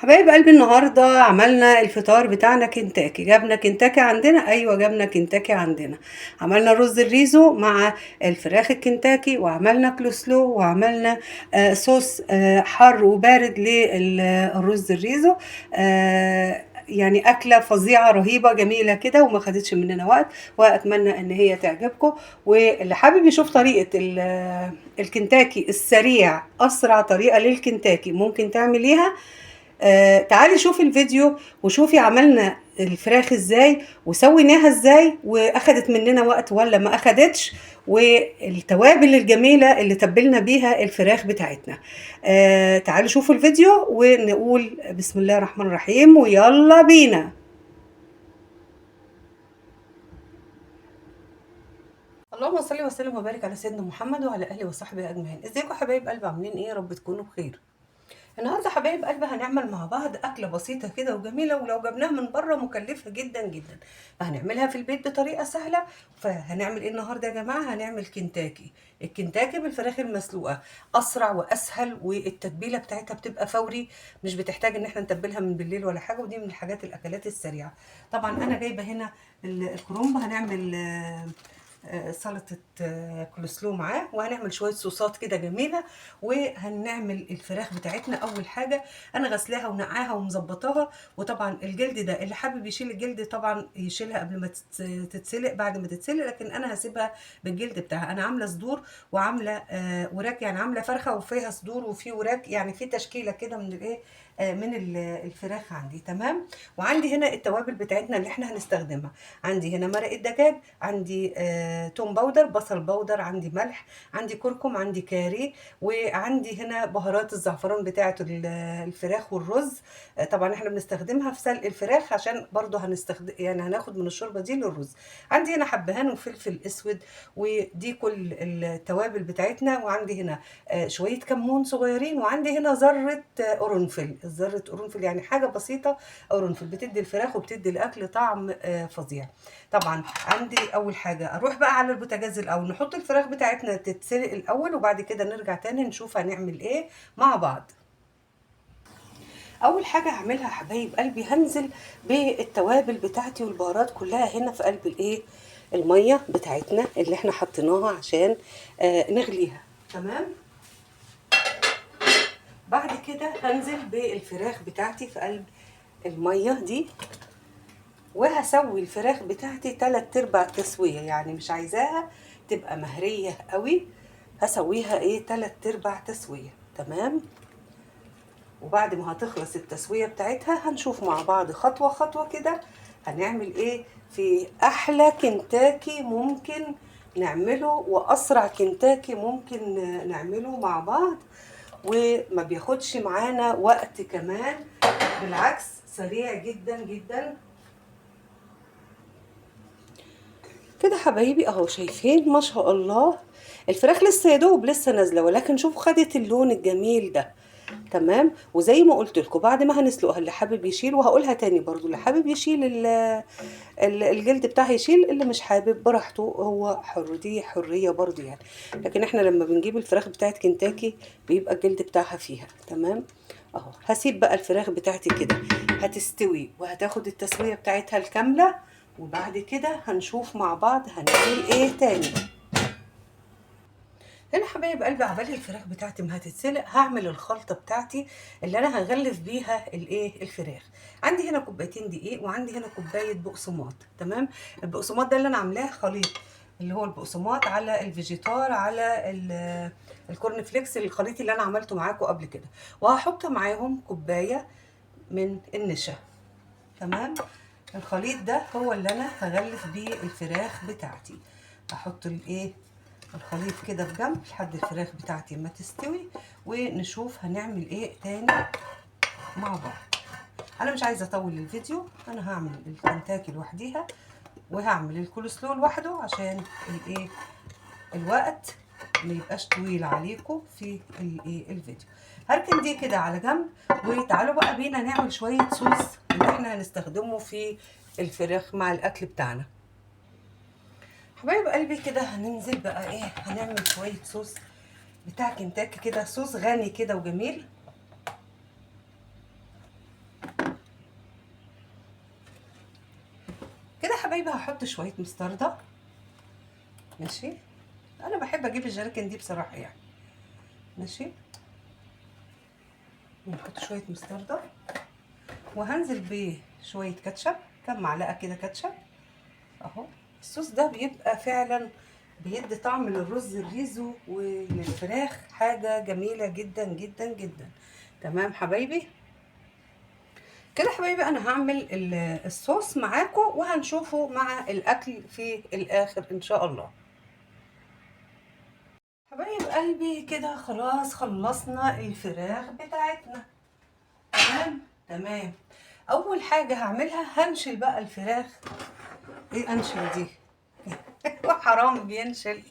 حبايب قلبي، النهارده عملنا الفطار بتاعنا كنتاكي. جبنا كنتاكي عندنا، ايوه جبنا كنتاكي عندنا. عملنا رز الريزو مع الفراخ الكنتاكي، وعملنا كلوسلو، وعملنا صوص حار وبارد للرز الريزو. يعني أكلة فظيعة رهيبة جميلة كده، وما خدتش مننا وقت، وأتمنى إن هي تعجبكم. واللي حابب يشوف طريقة الكنتاكي السريع، أسرع طريقة للكنتاكي ممكن تعمليها، تعالي شوفي الفيديو وشوفي عملنا الفراخ ازاي وسويناها ازاي، واخدت مننا وقت ولا ما اخدتش، والتوابل الجميلة اللي تبلنا بيها الفراخ بتاعتنا. تعالوا شوفوا الفيديو ونقول بسم الله الرحمن الرحيم ويلا بينا. اللهم صل وسلم وبارك على سيدنا محمد وعلى اله وصحبه اجمعين. ازيكم يا حبايب قلبي، عاملين ايه؟ يا رب تكونوا بخير. النهارده حبايب قلبي هنعمل مع بعض اكله بسيطه كده وجميله، ولو جبناها من بره مكلفه جدا جدا، فهنعملها في البيت بطريقه سهله. فهنعمل ايه النهارده يا جماعه؟ هنعمل كنتاكي. الكنتاكي بالفراخ المسلوقه اسرع واسهل، والتتبيله بتاعتها بتبقى فوري، مش بتحتاج ان احنا نتبلها من بالليل ولا حاجه، ودي من الحاجات الاكلات السريعه. طبعا انا جايبه هنا الكرنب، هنعمل سلطة كولسلو معاه، وهنعمل شوية صوصات كده جميلة. وهنعمل الفراخ بتاعتنا. أول حاجة أنا غسلاها ونقعاها ومظبطاها، وطبعا الجلد ده اللي حابب يشيل الجلد طبعا يشيلها قبل ما تتسلق، بعد ما تتسلق، لكن أنا هسيبها بالجلد بتاعها. أنا عاملة صدور وعاملة وراك، يعني عاملة فرخة وفيها صدور وفي وراك، يعني في تشكيلة كده من الإيه، من الفراخ عندي. تمام. وعندي هنا التوابل بتاعتنا اللي احنا هنستخدمها. عندي هنا مرق الدجاج، عندي توم باودر، بصل باودر، عندي ملح، عندي كركم، عندي كاري، وعندي هنا بهارات الزعفران بتاعه الفراخ والرز. طبعا احنا بنستخدمها في سلق الفراخ، عشان برضو هنستخدم، يعني هناخد من الشوربه دي للرز. عندي هنا حبهان وفلفل اسود، ودي كل التوابل بتاعتنا. وعندي هنا شويه كمون صغيرين، وعندي هنا ذره قرنفل. ذره قرنفل يعني حاجه بسيطه، قرنفل بتدي الفراخ وبتدي الاكل طعم فظيع. طبعا عندي اول حاجه اروح بقى على البوتاجاز الاول، نحط الفراخ بتاعتنا تتسلق الاول، وبعد كده نرجع تاني نشوف هنعمل ايه مع بعض. اول حاجه هعملها حبايب قلبي، هنزل بالتوابل بتاعتي والبهارات كلها هنا في قلب الايه، الميه بتاعتنا اللي احنا حطيناها عشان نغليها. تمام. بعد كده هنزل بالفراخ بتاعتي في قلب الميه دي، وهسوي الفراخ بتاعتي 3/4 تسوية، يعني مش عايزاها تبقى مهرية قوي، هسويها ايه 3/4 تسوية. تمام. وبعد ما هتخلص التسوية بتاعتها هنشوف مع بعض خطوة خطوة كده هنعمل ايه في احلى كنتاكي ممكن نعمله، واسرع كنتاكي ممكن نعمله مع بعض، وما بياخدش معانا وقت كمان، بالعكس سريع جدا جدا كده. حبايبي اهو شايفين ما شاء الله، الفراخ لسه يا دوب لسه نازله، ولكن شوفوا خدت اللون الجميل ده. تمام. وزي ما قلت لكم بعد ما هنسلقها، اللي حابب يشيل، وهقولها تاني برضو، اللي حابب يشيل الجلد بتاعها يشيل، اللي مش حابب براحته، هو حر، دي حريه برضو يعني. لكن احنا لما بنجيب الفراخ بتاعت كنتاكي بيبقى الجلد بتاعها فيها. تمام. اهو هسيب بقى الفراخ بتاعتي كده هتستوي وهتاخد التسويه بتاعتها الكامله، وبعد كده هنشوف مع بعض هنعمل ايه تاني. هنا حبايب قلبي عبال الفراخ بتاعتي ما هتتسلق، هعمل الخلطه بتاعتي اللي انا هغلف بيها الايه، الفراخ. عندي هنا كوبايتين دقيق، وعندي هنا كوبايه بقسماط. تمام. البقسماط ده اللي انا عاملاه خليط، اللي هو البقسماط على الفيجيتار على الكورن فليكس، الخليط اللي انا عملته معاكم قبل كده. وهحط معاهم كوبايه من النشا. تمام. الخليط ده هو اللي انا هغلف بيه الفراخ بتاعتي. هحط الايه، الخليط كده في جنب لحد الفراخ بتاعتي ما تستوي، ونشوف هنعمل ايه تاني مع بعض. انا مش عايزه اطول الفيديو، انا هعمل الكنتاكي لوحديها، وهعمل الكولسلو لوحده عشان الايه، الوقت ما يبقاش طويل عليكم في الايه، الفيديو. هركن دي كده على جنب، وتعالوا بقى بينا نعمل شويه صوص اللي احنا هنستخدمه في الفراخ مع الاكل بتاعنا. حبايب قلبي كده هننزل بقى ايه، هنعمل شويه صوص بتاع كنتاكي كده، صوص غني كده وجميل. كده حبايبي هحط شويه مستردة. ماشي، انا بحب اجيب الجلاكن دي بصراحه يعني. ماشي، نحط شويه مستردة، وهنزل بشويه كاتشب، كام معلقه كده كاتشب اهو. الصوص ده بيبقى فعلا بيدي طعم للرز الريزو وللفراخ، حاجه جميله جدا جدا جدا. تمام حبايبي، كده حبايبي انا هعمل الصوص معاكم وهنشوفه مع الاكل في الاخر ان شاء الله. حبايب قلبي كده خلاص خلصنا الفراخ بتاعتنا. تمام تمام. اول حاجه هعملها هنشل بقى الفراخ. ايه انشل دي؟ وحرام بينشل.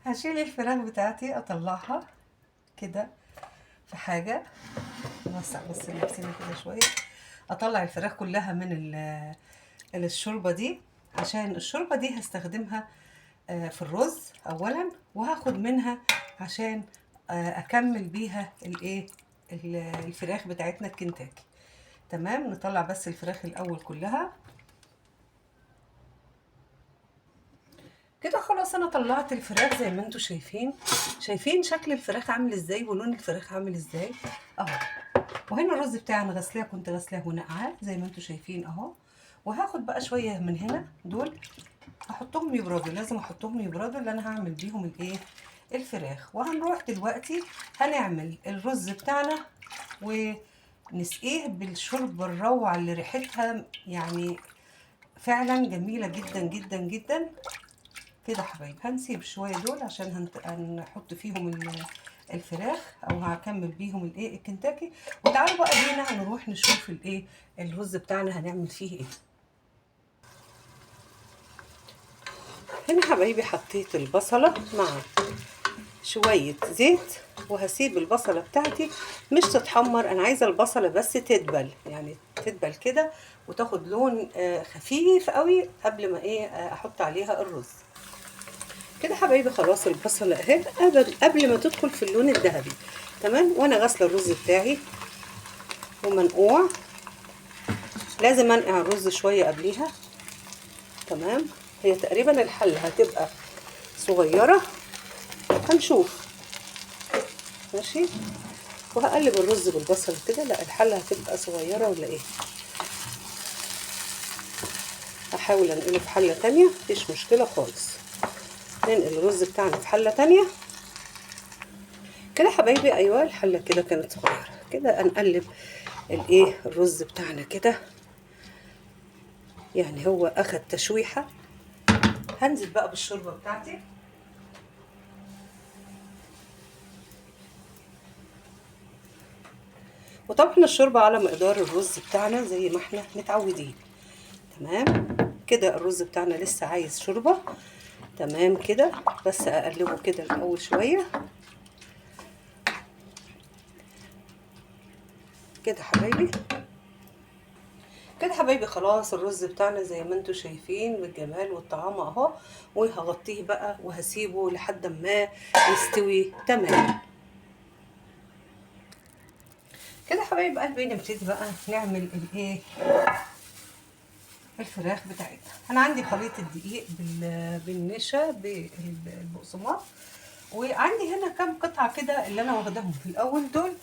هشيل الفراخ بتاعتي اطلعها كده في حاجه، نوسع بس نفسنا كده شويه. اطلع الفراخ كلها من الشوربه دي، عشان الشوربه دي هستخدمها في الرز اولا، وهاخد منها عشان اكمل بيها الايه الفراخ بتاعتنا الكنتاكي. تمام، نطلع بس الفراخ الاول كلها كده. خلاص انا طلعت الفراخ زي ما انتم شايفين. شايفين شكل الفراخ عامل ازاي ولون الفراخ عامل ازاي اهو. وهنا الرز بتاعي انا غسلاه، كنت غسلاه ونقعاه زي ما انتم شايفين اهو. وهاخد بقى شويه من هنا دول هحطهم يبردوا، لازم احطهم يبردوا اللي انا هعمل بيهم الايه الفراخ. وهنروح دلوقتي هنعمل الرز بتاعنا ونسقيه بالشوربه الروعه اللي ريحتها يعني فعلا جميله جدا جدا جدا. كده حبايب هنسيب شويه دول عشان هنحط فيهم الفراخ، او هكمل بيهم الايه الكنتاكي. وتعالوا بقى بينا هنروح نشوف الايه الرز بتاعنا هنعمل فيه ايه. هنا حبايبي حطيت البصله مع شويه زيت، وهسيب البصله بتاعتي مش تتحمر، انا عايزه البصله بس تدبل، يعني تدبل كده وتاخد لون خفيف قوي قبل ما ايه احط عليها الرز. كده حبايبي خلاص البصله اهي قبل ما تدخل في اللون الذهبي. تمام، وانا غاسله الرز بتاعي ومنقوع، لازم انقع الرز شويه قبليها. تمام، هي تقريبا الحله هتبقى صغيره، هنشوف. ماشي، وهقلب الرز بالبصل كده. لا الحله هتبقى صغيره ولا ايه؟ هحاول انقله في حله تانية، مفيش مشكله خالص. ننقل الرز بتاعنا في حله تانية كده حبايبي. ايوه الحله كده كانت صغيره كده. هنقلب الايه الرز بتاعنا كده، يعني هو اخد تشويحه. هنزل بقى بالشوربه بتاعتي. وطبعا الشوربه على مقدار الرز بتاعنا زي ما احنا متعودين. تمام، كده الرز بتاعنا لسه عايز شوربه. تمام كده، بس اقلبه كده الاول شويه كده حبايبي. كده حبايبي خلاص الرز بتاعنا زي ما انتم شايفين بالجمال والطعام اهو. وهغطيه بقى وهسيبه لحد ما يستوي تمام. كده حبايب قلبي نبتدي بقى نعمل الايه الفراخ بتاعتنا. انا عندي خليط الدقيق بالنشا بالبقسماط، وعندي هنا كام قطعه كده اللي انا واخداهم في الاول. دول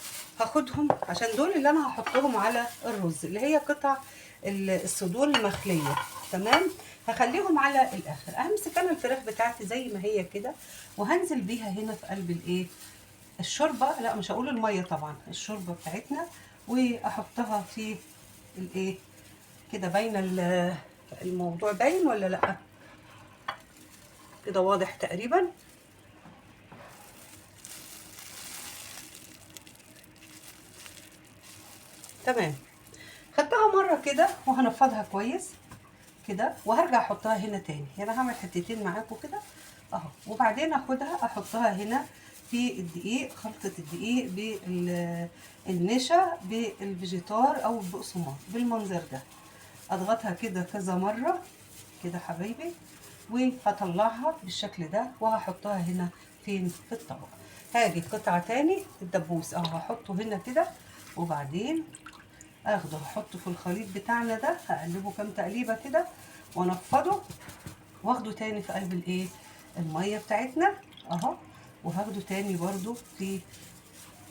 هاخدهم عشان دول اللي انا هحطهم على الرز، اللي هي قطع الصدور المخليه. تمام، هخليهم على الاخر. همسك انا الفراخ بتاعتي زي ما هي كده، وهنزل بيها هنا في قلب الايه الشوربه. لا مش هقول الميه طبعا، الشوربه بتاعتنا. واحطها في الايه كده. باينه الموضوع باين ولا لا؟ كده واضح تقريبا. تمام، خدتها مره كده وهنفضها كويس كده، وهرجع احطها هنا تاني. هنا هعمل حتتين معاكم كده اهو، وبعدين اخدها احطها هنا في الدقيق، خلطه الدقيق بالنشا بالفيجيتار او البقسماط بالمنظر ده. اضغطها كده كذا مره كده حبايبي، وهطلعها بالشكل ده وهحطها هنا فين في الطبق. هاجي قطعه تاني الدبوس اهو هحطه هنا كده، وبعدين اخده واحطه في الخليط بتاعنا ده، هقلبه كام تقليبه كده وانفضه، واخده تاني في قلب الايه الميه بتاعتنا اهو، وهاخده تاني برضو في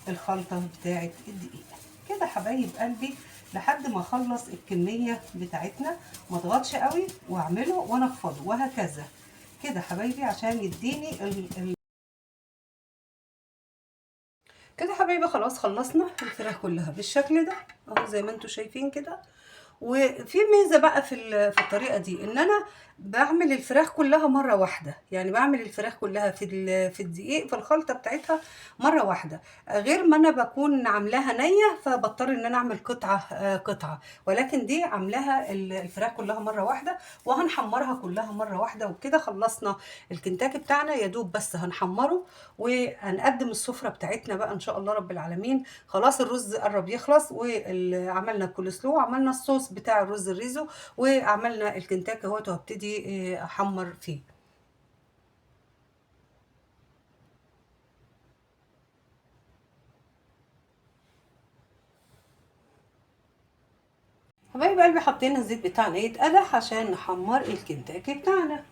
الخلطه بتاعه الدقيق كده حبايب قلبي لحد ما اخلص الكميه بتاعتنا. ما اضغطش قوي واعمله وانفضه وهكذا كده حبايبي عشان يديني كده حبايبي. خلاص خلصنا الفراخ كلها بالشكل ده اهو زي ما انتم شايفين كده. وفي ميزه بقى في الطريقه دي ان انا بعمل الفراخ كلها مره واحده، يعني بعمل الفراخ كلها في الدقيق في الخلطه بتاعتها مره واحده، غير ما انا بكون عاملاها نيه فبضطر ان انا اعمل قطعه قطعه. ولكن دي عاملاها الفراخ كلها مره واحده وهنحمرها كلها مره واحده. وكده خلصنا الكنتاكي بتاعنا، يا دوب بس هنحمره وهنقدم السفره بتاعتنا بقى ان شاء الله رب العالمين. خلاص الرز قرب يخلص، وعملنا الكول سلو وعملنا الصوص بتاع الرز الريزو وعملنا الكنتاكي اهوت، وهبتدي احمر فيه. حبايب قلبي حطينا الزيت بتاعنا يتقدح عشان نحمر الكنتاكي بتاعنا.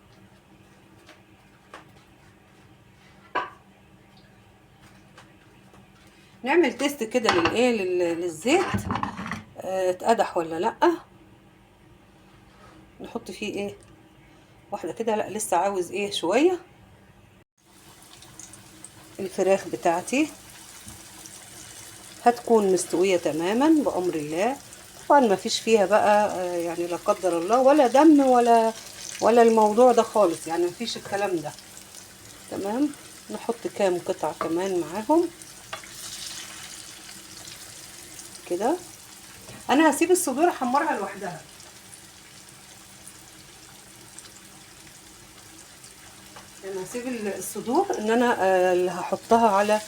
نعمل تيست كده للزيت اتقدح ولا لا. نحط فيه ايه واحده كده، لا لسه عاوز ايه شويه. الفراخ بتاعتي هتكون مستويه تماما بامر الله. طبعا ما فيش فيها بقى يعني لا قدر الله ولا دم ولا الموضوع ده خالص، يعني ما فيش الكلام ده. تمام. نحط كام قطعه كمان معاهم كده. انا هسيب الصدور احمرها لوحدها. يعني هسيب الصدور ان انا اللي هحطها على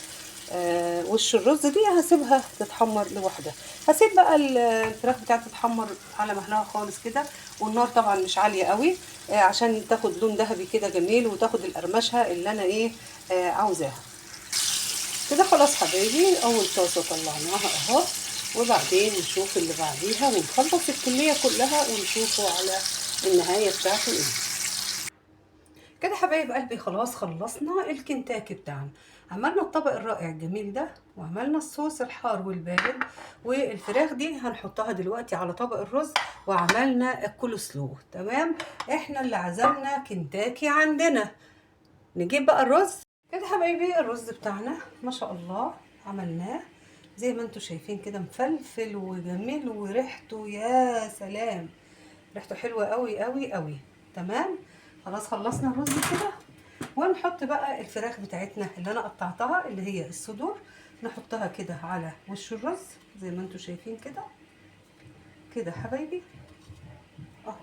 وش الرز دي، هسيبها تتحمر لوحدها. هسيب بقى الفراخ بتاعتي تتحمر على مهلها خالص كده، والنار طبعا مش عاليه قوي عشان تاخد لون ذهبي كده جميل وتاخد القرمشه اللي انا ايه عاوزاها كده. خلاص حبايبي اول طاسه طلعناها اهو، وبعدين نشوف اللي بعديها ونخلص الكميه كلها ونشوفه على النهايه بتاعته ايه كده. حبايب قلبي خلاص خلصنا الكنتاكي بتاعنا. عملنا الطبق الرائع الجميل ده، وعملنا الصوص الحار والبارد، والفراخ دي هنحطها دلوقتي على طبق الرز، وعملنا الكول سلو. تمام. احنا اللي عزمنا كنتاكي عندنا. نجيب بقى الرز كده حبايبي. الرز بتاعنا ما شاء الله عملناه زي ما انتم شايفين كده، مفلفل وجميل وريحته يا سلام، ريحته حلوه قوي قوي قوي. تمام. خلاص خلصنا الرز كده، ونحط بقى الفراخ بتاعتنا اللي انا قطعتها اللي هي الصدور، نحطها كده على وش الرز زي ما انتم شايفين كده كده حبايبي اهو.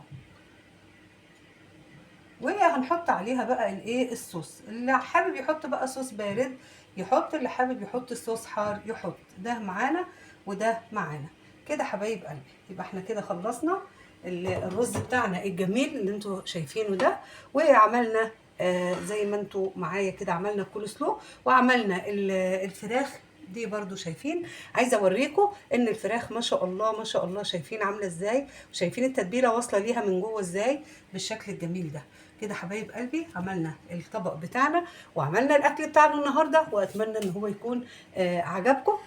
وهنحط عليها بقى الايه الصوص. اللي حابب يحط بقى صوص بارد يحط، اللي حابب يحط صوص حار يحط. ده معانا وده معانا كده حبايب قلبي. يبقى احنا كده خلصنا الرز بتاعنا الجميل اللي انتوا شايفينه ده، وعملنا زي ما انتوا معايا كده عملنا كول سلو، وعملنا الفراخ دي برضو شايفين. عايزه اوريكم ان الفراخ ما شاء الله ما شاء الله شايفين عامله ازاي، وشايفين التتبيله واصله ليها من جوه ازاي بالشكل الجميل ده كده حبايب قلبي. عملنا الطبق بتاعنا وعملنا الاكل بتاعنا النهارده، واتمنى ان هو يكون عجبكم.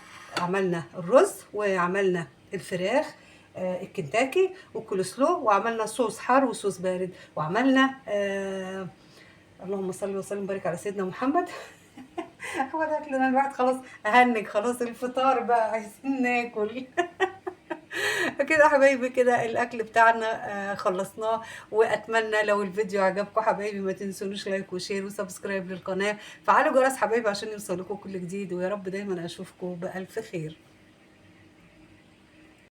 عملنا الرز وعملنا الفراخ الكنتاكي والكول سلو، وعملنا صوص حار وصوص بارد، وعملنا اللهم صل وسلم وبارك على سيدنا محمد. هو ده اكلنا الواحد خلاص اهنج خلاص الفطار بقى عايزين ناكل. كده حبايبي كده الاكل بتاعنا خلصناه. واتمنى لو الفيديو عجبكم حبايبي ما تنسونوش لايك وشير وسبسكرايب للقناه، فعلوا جرس حبايبي عشان يوصلكم كل جديد. ويا رب دايما اشوفكم بالف خير.